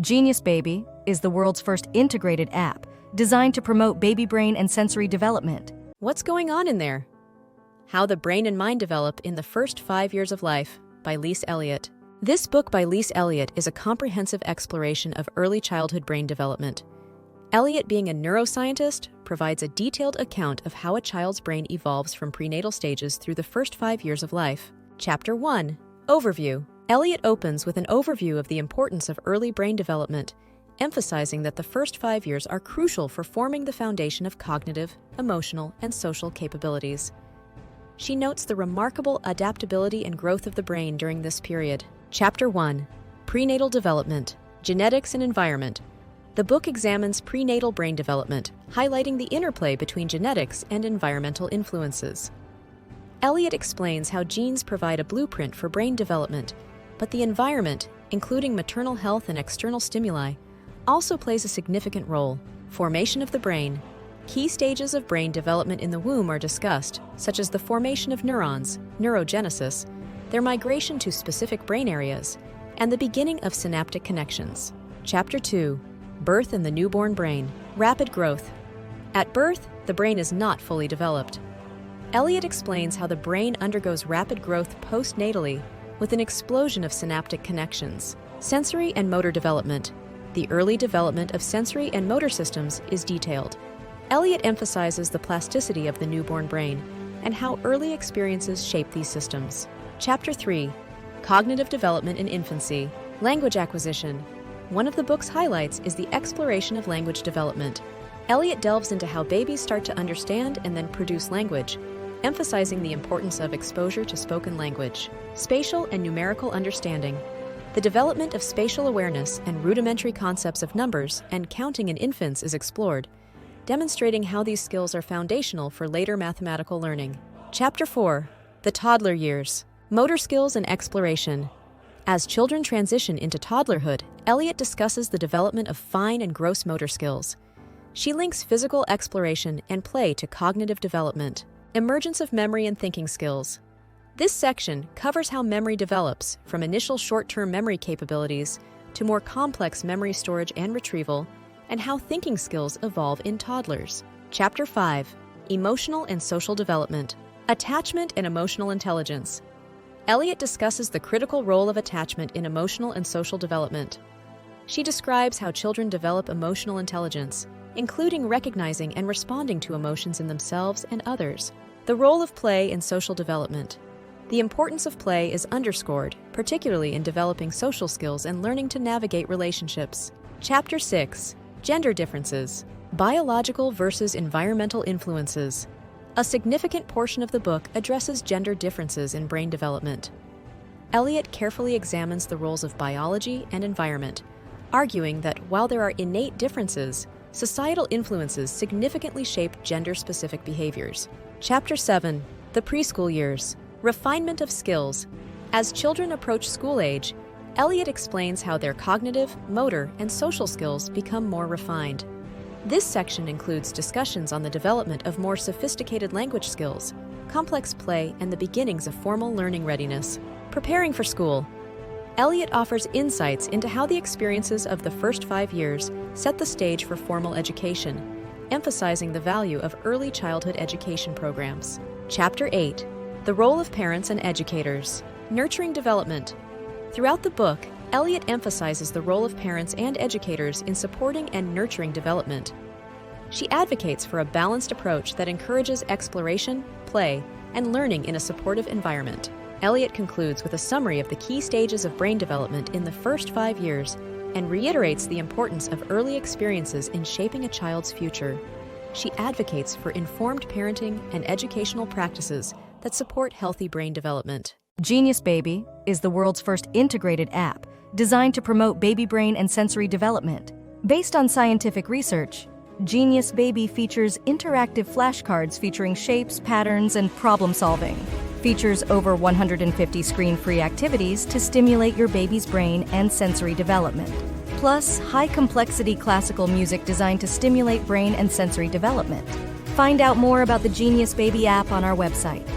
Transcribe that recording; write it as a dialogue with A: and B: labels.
A: Genius Baby is the world's first integrated app designed to promote baby brain and sensory development.
B: What's going on in there? How the Brain and Mind Develop in the First 5 Years of Life by Lise Eliot. This book by Lise Eliot is a comprehensive exploration of early childhood brain development. Eliot, being a neuroscientist, provides a detailed account of how a child's brain evolves from prenatal stages through the first 5 years of life. Chapter 1. Overview. Eliot opens with an overview of the importance of early brain development, emphasizing that the first 5 years are crucial for forming the foundation of cognitive, emotional, and social capabilities. She notes the remarkable adaptability and growth of the brain during this period. Chapter 1. Prenatal Development, Genetics and Environment. The book examines prenatal brain development, highlighting the interplay between genetics and environmental influences. Eliot explains how genes provide a blueprint for brain development, but the environment, including maternal health and external stimuli, also plays a significant role. Formation of the brain. Key stages of brain development in the womb are discussed, such as the formation of neurons, neurogenesis, their migration to specific brain areas, and the beginning of synaptic connections. Chapter 2. Birth and the Newborn Brain. Rapid Growth. At birth, the brain is not fully developed. Eliot explains how the brain undergoes rapid growth postnatally with an explosion of synaptic connections. Sensory and motor development. The early development of sensory and motor systems is detailed. Eliot emphasizes the plasticity of the newborn brain and how early experiences shape these systems. Chapter 3. Cognitive Development in Infancy. Language Acquisition. One of the book's highlights is the exploration of language development. Eliot delves into how babies start to understand and then produce language, emphasizing the importance of exposure to spoken language. Spatial and numerical understanding. The development of spatial awareness and rudimentary concepts of numbers and counting in infants is explored, demonstrating how these skills are foundational for later mathematical learning. Chapter 4. The Toddler Years. Motor Skills and Exploration. As children transition into toddlerhood, Eliot discusses the development of fine and gross motor skills. She links physical exploration and play to cognitive development. Emergence of memory and thinking skills. This section covers how memory develops from initial short-term memory capabilities to more complex memory storage and retrieval, and how thinking skills evolve in toddlers. Chapter 5. Emotional and Social Development. Attachment and Emotional Intelligence. Eliot discusses the critical role of attachment in emotional and social development. She describes how children develop emotional intelligence, including recognizing and responding to emotions in themselves and others. The role of play in social development. The importance of play is underscored, particularly in developing social skills and learning to navigate relationships. Chapter 6. Gender Differences. Biological versus environmental influences. A significant portion of the book addresses gender differences in brain development. Eliot carefully examines the roles of biology and environment, arguing that while there are innate differences, societal influences significantly shape gender-specific behaviors. Chapter 7. The Preschool Years. Refinement of Skills. As children approach school age, Eliot explains how their cognitive, motor, and social skills become more refined. This section includes discussions on the development of more sophisticated language skills, complex play, and the beginnings of formal learning readiness. Preparing for school. Eliot offers insights into how the experiences of the first 5 years set the stage for formal education, emphasizing the value of early childhood education programs. Chapter 8. The Role of Parents and Educators. Nurturing Development. Throughout the book, Eliot emphasizes the role of parents and educators in supporting and nurturing development. She advocates for a balanced approach that encourages exploration, play, and learning in a supportive environment. Eliot concludes with a summary of the key stages of brain development in the first 5 years and reiterates the importance of early experiences in shaping a child's future. She advocates for informed parenting and educational practices that support healthy brain development.
A: Genius Baby is the world's first integrated app designed to promote baby brain and sensory development. Based on scientific research, Genius Baby features interactive flashcards featuring shapes, patterns, and problem solving. Features over 150 screen-free activities to stimulate your baby's brain and sensory development. Plus, high-complexity classical music designed to stimulate brain and sensory development. Find out more about the Genius Baby app on our website.